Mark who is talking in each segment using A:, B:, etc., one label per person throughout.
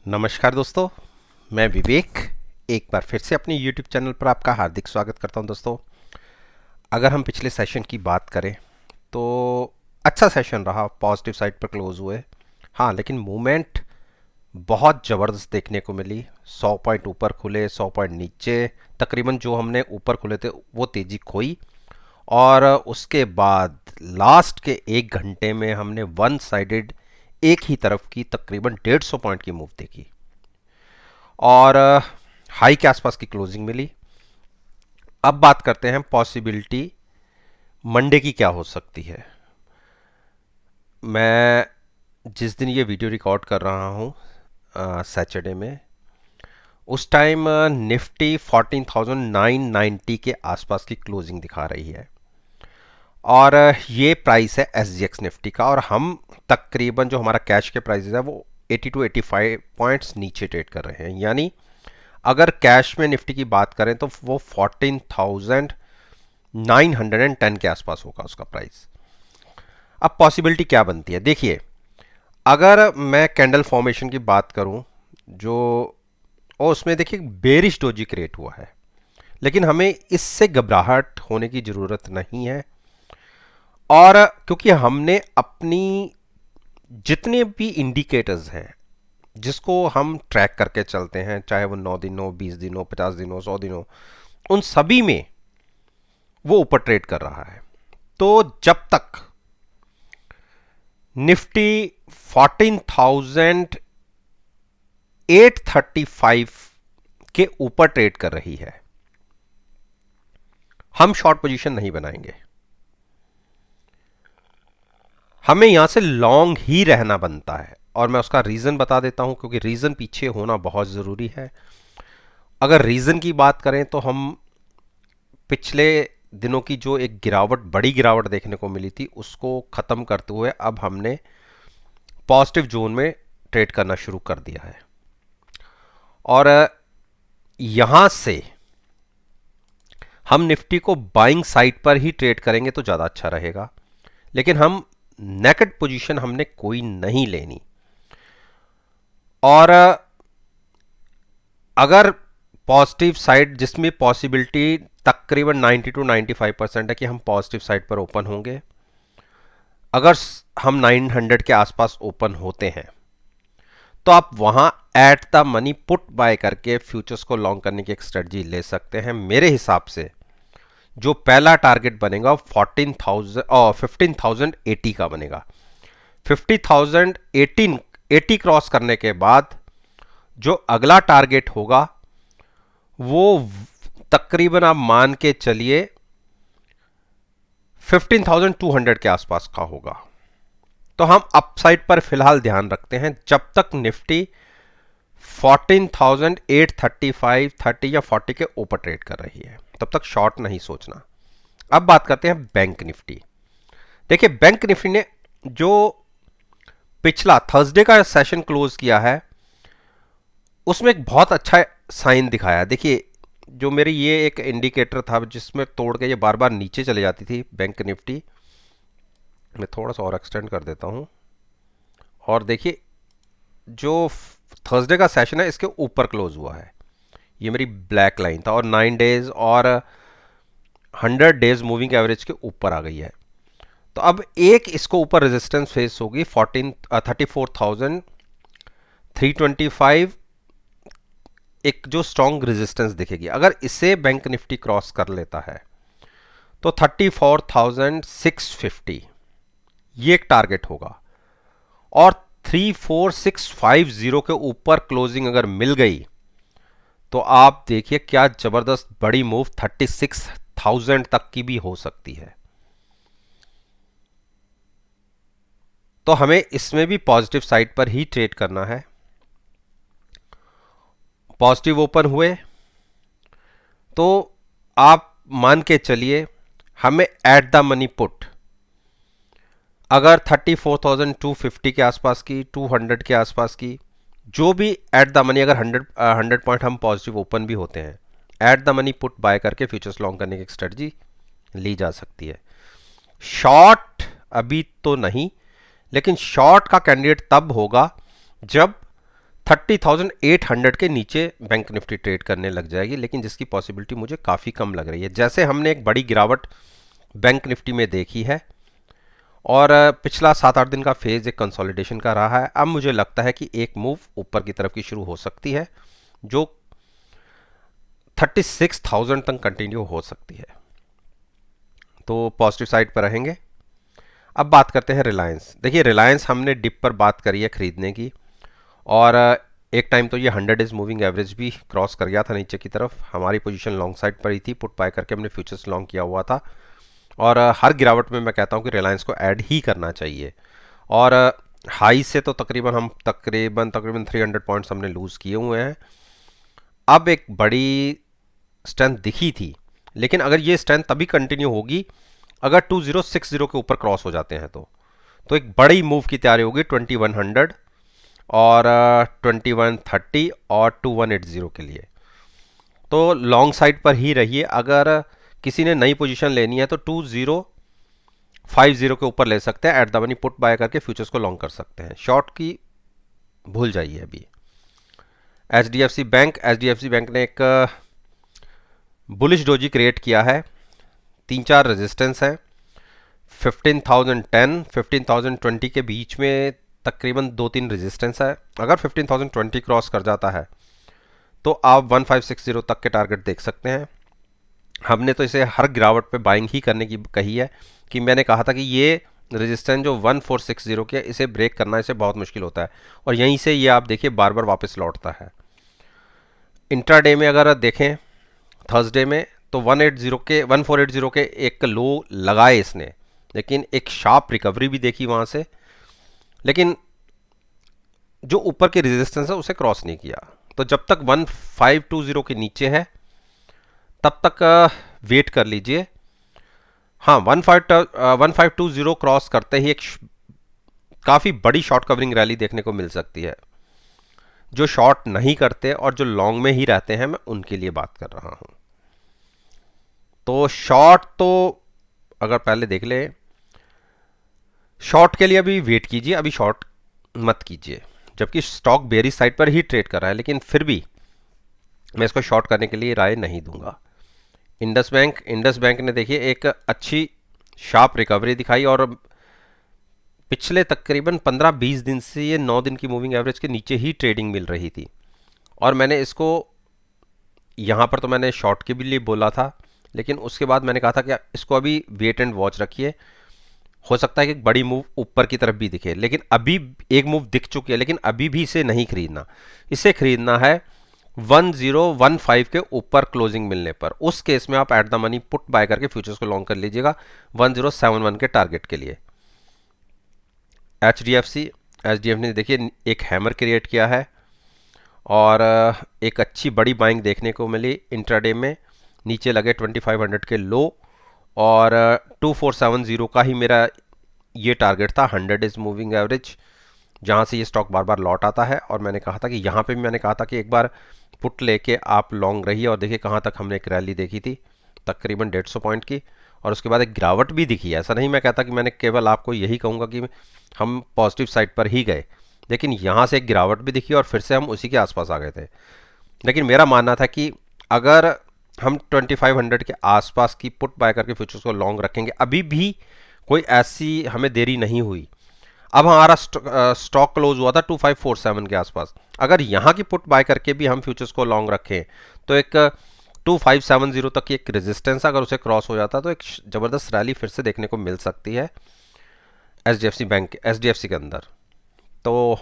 A: नमस्कार दोस्तों, मैं विवेक एक बार फिर से अपने YouTube चैनल पर आपका हार्दिक स्वागत करता हूं। दोस्तों, अगर हम पिछले सेशन की बात करें तो अच्छा सेशन रहा, पॉजिटिव साइड पर क्लोज हुए। हाँ, लेकिन मूवमेंट बहुत ज़बरदस्त देखने को मिली। 100 पॉइंट ऊपर खुले, 100 पॉइंट नीचे, तकरीबन जो हमने ऊपर खुले थे वो तेज़ी खोई। और उसके बाद लास्ट के 1 घंटे में हमने वन साइडेड एक ही तरफ की तकरीबन 150 पॉइंट की मूव देखी और हाई के आसपास की क्लोजिंग मिली। अब बात करते हैं पॉसिबिलिटी मंडे की क्या हो सकती है। मैं जिस दिन ये वीडियो रिकॉर्ड कर रहा हूँ सैटरडे में, उस टाइम निफ्टी 14,990 के आसपास की क्लोजिंग दिखा रही है और ये प्राइस है एसजीएक्स निफ्टी का। और हम तकरीबन जो हमारा कैश के प्राइस है वो 80 टू 85 पॉइंट्स नीचे ट्रेड कर रहे हैं। यानी अगर कैश में निफ्टी की बात करें तो वो 14,910 के आसपास होगा उसका प्राइस। अब पॉसिबिलिटी क्या बनती है, देखिए, अगर मैं कैंडल फॉर्मेशन की बात करूं जो, और उसमें देखिए बेरिश डोजी क्रिएट हुआ है, लेकिन हमें इससे घबराहट होने की ज़रूरत नहीं है। और क्योंकि हमने अपनी जितने भी इंडिकेटर्स हैं जिसको हम ट्रैक करके चलते हैं, चाहे वो 9 दिन हो, 20 दिन हो, 50 दिन हो, 100 दिन हो, उन सभी में वो ऊपर ट्रेड कर रहा है। तो जब तक निफ्टी 14,835 के ऊपर ट्रेड कर रही है, हम शॉर्ट पोजीशन नहीं बनाएंगे। हमें यहां से लॉन्ग ही रहना बनता है और मैं उसका रीजन बता देता हूं, क्योंकि रीजन पीछे होना बहुत जरूरी है। अगर रीजन की बात करें तो हम पिछले दिनों की जो एक गिरावट, बड़ी गिरावट देखने को मिली थी, उसको खत्म करते हुए अब हमने पॉजिटिव जोन में ट्रेड करना शुरू कर दिया है। और यहां से हम निफ्टी को बाइंग साइड पर ही ट्रेड करेंगे तो ज़्यादा अच्छा रहेगा, लेकिन हम नेकेड पोजीशन हमने कोई नहीं लेनी। और अगर पॉजिटिव साइड जिसमें पॉसिबिलिटी तकरीबन 90 टू 95% है कि हम पॉजिटिव साइड पर ओपन होंगे, अगर हम 900 के आसपास ओपन होते हैं तो आप वहां at the money put buy करके फ्यूचर्स को लॉन्ग करने की एक स्ट्रेटजी ले सकते हैं। मेरे हिसाब से जो पहला टारगेट बनेगा 14,000 और 15,080 का बनेगा। 50,080 क्रॉस करने के बाद जो अगला टारगेट होगा वो तकरीबन आप मान के चलिए 15,200 के आसपास का होगा। तो हम अपसाइड पर फिलहाल ध्यान रखते हैं जब तक निफ्टी 14,835, 30 या 40 के ऊपर ट्रेड कर रही है, तब तक शॉर्ट नहीं सोचना। अब बात करते हैं बैंक निफ्टी। देखिए, बैंक निफ्टी ने जो पिछला थर्सडे का सेशन क्लोज किया है उसमें एक बहुत अच्छा साइन दिखाया। देखिए, जो मेरी ये एक इंडिकेटर था जिसमें तोड़ के ये बार बार नीचे चले जाती थी बैंक निफ्टी, मैं थोड़ा सा और एक्सटेंड कर देता हूं। और देखिए, जो थर्सडे का सेशन है इसके ऊपर क्लोज हुआ है, ये मेरी ब्लैक लाइन था, और 9 डेज और 100 डेज मूविंग एवरेज के ऊपर आ गई है। तो अब एक इसको ऊपर रेजिस्टेंस फेस होगी 34,325, एक जो स्ट्रॉन्ग रेजिस्टेंस दिखेगी। अगर इसे बैंक निफ्टी क्रॉस कर लेता है तो 34,650 ये एक टारगेट होगा। और 34,650 के ऊपर क्लोजिंग अगर मिल गई तो आप देखिए क्या जबरदस्त बड़ी मूव 36,000 तक की भी हो सकती है। तो हमें इसमें भी पॉजिटिव साइड पर ही ट्रेड करना है। पॉजिटिव ओपन हुए तो आप मान के चलिए हमें एट द मनी पुट अगर 34,250 के आसपास की, 200 के आसपास की, जो भी एट द मनी, अगर 100 पॉइंट हम पॉजिटिव ओपन भी होते हैं, at the money put buy करके फ्यूचर्स लॉन्ग करने की एक स्ट्रेटजी ली जा सकती है। शॉर्ट अभी तो नहीं, लेकिन शॉर्ट का कैंडिडेट तब होगा जब 30,800 के नीचे बैंक निफ्टी ट्रेड करने लग जाएगी, लेकिन जिसकी पॉसिबिलिटी मुझे काफ़ी कम लग रही है। जैसे हमने एक बड़ी गिरावट बैंक निफ्टी में देखी है और पिछला 7-8 दिन का फेज एक कंसोलिडेशन का रहा है, अब मुझे लगता है कि एक मूव ऊपर की तरफ की शुरू हो सकती है जो 36,000 तक कंटिन्यू हो सकती है, तो पॉजिटिव साइड पर रहेंगे। अब बात करते हैं रिलायंस। देखिए रिलायंस हमने डिप पर बात करी है खरीदने की, और एक टाइम तो ये 100 डेज मूविंग एवरेज भी क्रॉस कर गया था नीचे की तरफ। हमारी पोजीशन लॉन्ग साइड पर ही थी, पुट बाय करके हमने फ्यूचर्स लॉन्ग किया हुआ था, और हर गिरावट में मैं कहता हूँ कि रिलायंस को ऐड ही करना चाहिए। और हाई से तो तकरीबन 300 पॉइंट्स हमने लूज़ किए हुए हैं। अब एक बड़ी स्ट्रेंथ दिखी थी, लेकिन अगर ये स्ट्रेंथ तभी कंटिन्यू होगी अगर 2060 के ऊपर क्रॉस हो जाते हैं तो एक बड़ी मूव की तैयारी होगी 2100 और 2130 और 2180 के लिए। तो लॉन्ग साइड पर ही रहिए। अगर किसी ने नई पोजीशन लेनी है तो 2050 के ऊपर ले सकते हैं, at the money put buy करके फ्यूचर्स को लॉन्ग कर सकते हैं। शॉर्ट की भूल जाइए अभी। एचडीएफसी बैंक ने एक बुलिश डोजी क्रिएट किया है। 3-4 रेजिस्टेंस हैं, 15,010 15,020 के बीच में तकरीबन 2-3 रेजिस्टेंस है। अगर 15,020 क्रॉस कर जाता है तो आप 1560 तक के टारगेट देख सकते हैं। हमने तो इसे हर गिरावट पे बाइंग ही करने की कही है, कि मैंने कहा था कि ये रेजिस्टेंस जो 1460 के, इसे ब्रेक करना इसे बहुत मुश्किल होता है, और यहीं से ये आप देखिए बार बार वापस लौटता है। इंट्राडे में अगर देखें थर्सडे में तो 1480 के एक लो लगाए इसने, लेकिन एक शार्प रिकवरी भी देखी वहाँ से, लेकिन जो ऊपर के रेजिस्टेंस है उसे क्रॉस नहीं किया। तो जब तक 1520 के नीचे है तब तक वेट कर लीजिए। हाँ, 1520 क्रॉस करते ही एक काफ़ी बड़ी शॉर्ट कवरिंग रैली देखने को मिल सकती है। जो शॉर्ट नहीं करते और जो लॉन्ग में ही रहते हैं, मैं उनके लिए बात कर रहा हूं। तो शॉर्ट तो अगर पहले देख ले, शॉर्ट के लिए अभी वेट कीजिए, अभी शॉर्ट मत कीजिए, जबकि स्टॉक बेरिश साइड पर ही ट्रेड कर रहा है, लेकिन फिर भी मैं इसको शॉर्ट करने के लिए राय नहीं दूंगा। इंडस बैंक ने देखिए एक अच्छी शार्प रिकवरी दिखाई, और पिछले तकरीबन 15-20 दिन से ये 9 दिन की मूविंग एवरेज के नीचे ही ट्रेडिंग मिल रही थी, और मैंने इसको यहाँ पर तो मैंने शॉर्ट के भी लिए बोला था, लेकिन उसके बाद मैंने कहा था कि इसको अभी वेट एंड वॉच रखिए, हो सकता है कि एक बड़ी मूव ऊपर की तरफ भी दिखे। लेकिन अभी एक मूव दिख चुकी है, लेकिन अभी भी इसे नहीं खरीदना। इसे खरीदना है 1015 के ऊपर क्लोजिंग मिलने पर। उस केस में आप at the money put buy करके फ्यूचर्स को लॉन्ग कर लीजिएगा 1071 के टारगेट के लिए। एचडीएफसी ने देखिए एक हैमर क्रिएट किया है, और एक अच्छी बड़ी बाइंग देखने को मिली इंट्राडे में। नीचे लगे 2500 के लो, और 2470 का ही मेरा ये टारगेट था, 100 डेज मूविंग एवरेज, जहाँ से ये स्टॉक बार बार लौट आता है। और मैंने कहा था कि यहाँ पे भी मैंने कहा था कि एक बार पुट लेके आप लॉन्ग रहिए, और देखिए कहाँ तक हमने एक रैली देखी थी तकरीबन 150 पॉइंट की, और उसके बाद एक गिरावट भी दिखी है। ऐसा नहीं मैं कहता कि मैंने केवल आपको यही कहूँगा कि हम पॉजिटिव साइड पर ही गए, लेकिन यहाँ से एक गिरावट भी दिखी और फिर से हम उसी के आसपास आ गए थे। लेकिन मेरा मानना था कि अगर हम 2500 के आसपास की पुट बाय करके फ्यूचर्स को लॉन्ग रखेंगे, अभी भी कोई ऐसी हमें देरी नहीं हुई। अब हमारा स्टॉक क्लोज हुआ था 2547 के आसपास। अगर यहाँ की पुट बाय करके भी हम फ्यूचर्स को लॉन्ग रखें तो एक 2570 तक की एक रेजिस्टेंस, अगर उसे क्रॉस हो जाता तो एक ज़बरदस्त रैली फिर से देखने को मिल सकती है एचडीएफसी के अंदर। तो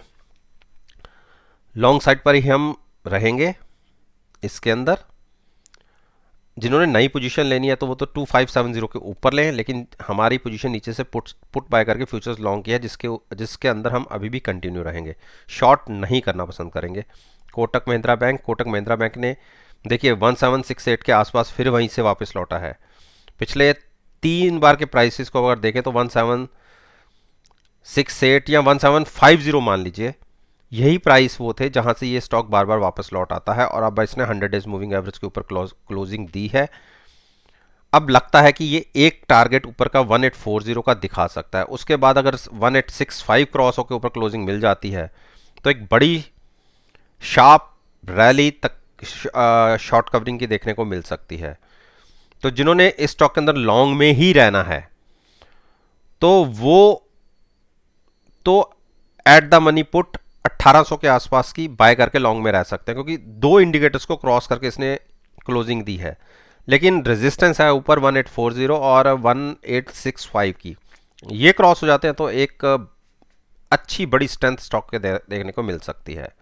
A: लॉन्ग साइड पर ही हम रहेंगे इसके अंदर। जिन्होंने नई पोजीशन लेनी है तो वो तो 2570 के ऊपर लें, लेकिन हमारी पोजीशन नीचे से पुट बाय करके फ्यूचर्स लॉन्ग किया है, जिसके अंदर हम अभी भी कंटिन्यू रहेंगे, शॉर्ट नहीं करना पसंद करेंगे। कोटक महिंद्रा बैंक ने देखिए 1768 के आसपास फिर वहीं से वापस लौटा है। पिछले 3 बार के प्राइसेस को अगर देखें तो 1768 या 1750 मान लीजिए, यही प्राइस वो थे जहां से ये स्टॉक बार बार वापस लौट आता है, और अब इसने 100 डेज मूविंग एवरेज के ऊपर क्लोजिंग दी है। अब लगता है कि ये एक टारगेट ऊपर का 1840 का दिखा सकता है। उसके बाद अगर 1865 क्रॉस होकर ऊपर क्लोजिंग मिल जाती है तो एक बड़ी शार्प रैली तक शॉर्ट कवरिंग की देखने को मिल सकती है। तो जिन्होंने इस स्टॉक के अंदर लॉन्ग में ही रहना है तो वो तो एट द मनी पुट 1800 के आसपास की बाय करके लॉन्ग में रह सकते हैं, क्योंकि दो इंडिकेटर्स को क्रॉस करके इसने क्लोजिंग दी है। लेकिन रेजिस्टेंस है ऊपर 1840 और 1865 की, ये क्रॉस हो जाते हैं तो एक अच्छी बड़ी स्ट्रेंथ स्टॉक के देखने को मिल सकती है।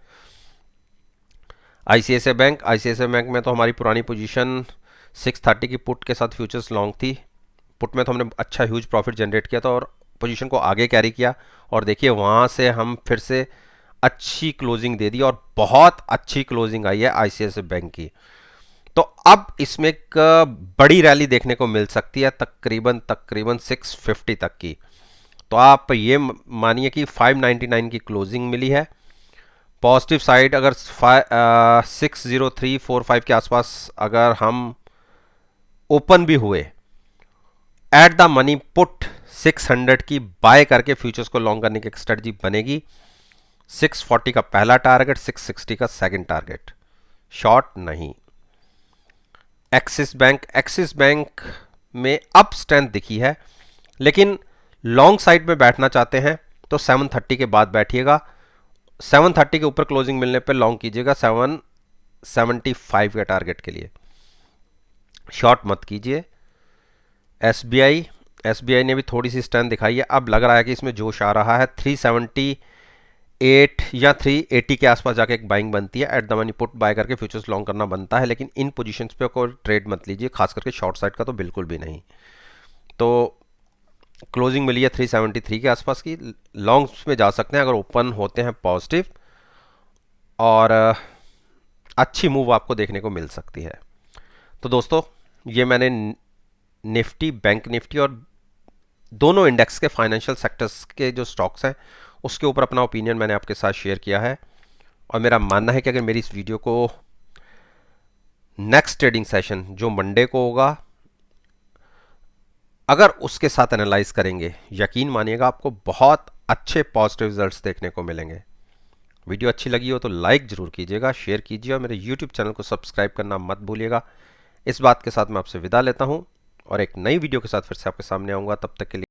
A: आईसीआईसीआई बैंक में तो हमारी पुरानी पोजीशन 630 की पुट के साथ फ्यूचर्स लॉन्ग थी। पुट में तो हमने अच्छा ह्यूज प्रॉफिट जनरेट किया था और पोजीशन को आगे कैरी किया, और देखिए वहाँ से हम फिर से अच्छी क्लोजिंग दे दी और बहुत अच्छी क्लोजिंग आई है आईसीआईसीआई बैंक की। तो अब इसमें एक बड़ी रैली देखने को मिल सकती है, तकरीबन तकरीबन 650 तक की। तो आप ये मानिए कि 599 की क्लोजिंग मिली है। पॉजिटिव साइड अगर 60345 के आसपास अगर हम ओपन भी हुए, एट द मनी पुट 600 की बाय करके फ्यूचर्स को लॉन्ग करने की एक स्ट्रेटजी बनेगी। 640 का पहला टारगेट, 660 का सेकंड टारगेट, शॉर्ट नहीं। एक्सिस बैंक में अप स्ट्रेंथ दिखी है, लेकिन लॉन्ग साइड में बैठना चाहते हैं तो 730 के बाद बैठिएगा। 730 के ऊपर क्लोजिंग मिलने पे लॉन्ग कीजिएगा 775 के टारगेट के लिए, शॉर्ट मत कीजिए। एसबीआई ने भी थोड़ी सी स्ट्रेंथ दिखाई है, अब लग रहा है कि इसमें जोश आ रहा है। 378 या 380 के आसपास जाके एक बाइंग बनती है, at the money put buy करके फ्यूचर्स लॉन्ग करना बनता है, लेकिन इन पोजीशंस पे कोई ट्रेड मत लीजिए, खास करके शॉर्ट साइड का तो बिल्कुल भी नहीं। तो क्लोजिंग मिली है 373 के आसपास की, लॉन्ग्स में जा सकते हैं अगर ओपन होते हैं पॉजिटिव, और अच्छी मूव आपको देखने को मिल सकती है। तो दोस्तों ये मैंने निफ्टी, बैंक निफ्टी और दोनों इंडेक्स के फाइनेंशियल सेक्टर्स के जो स्टॉक्स हैं उसके ऊपर अपना ओपिनियन मैंने आपके साथ शेयर किया है। और मेरा मानना है कि अगर मेरी इस वीडियो को नेक्स्ट ट्रेडिंग सेशन जो मंडे को होगा, अगर उसके साथ एनालाइज करेंगे, यकीन मानिएगा आपको बहुत अच्छे पॉजिटिव रिजल्ट्स देखने को मिलेंगे। वीडियो अच्छी लगी हो तो लाइक जरूर कीजिएगा, शेयर कीजिए और मेरे यूट्यूब चैनल को सब्सक्राइब करना मत भूलिएगा। इस बात के साथ मैं आपसे विदा लेता हूं और एक नई वीडियो के साथ फिर से आपके सामने आऊंगा। तब तक के लिए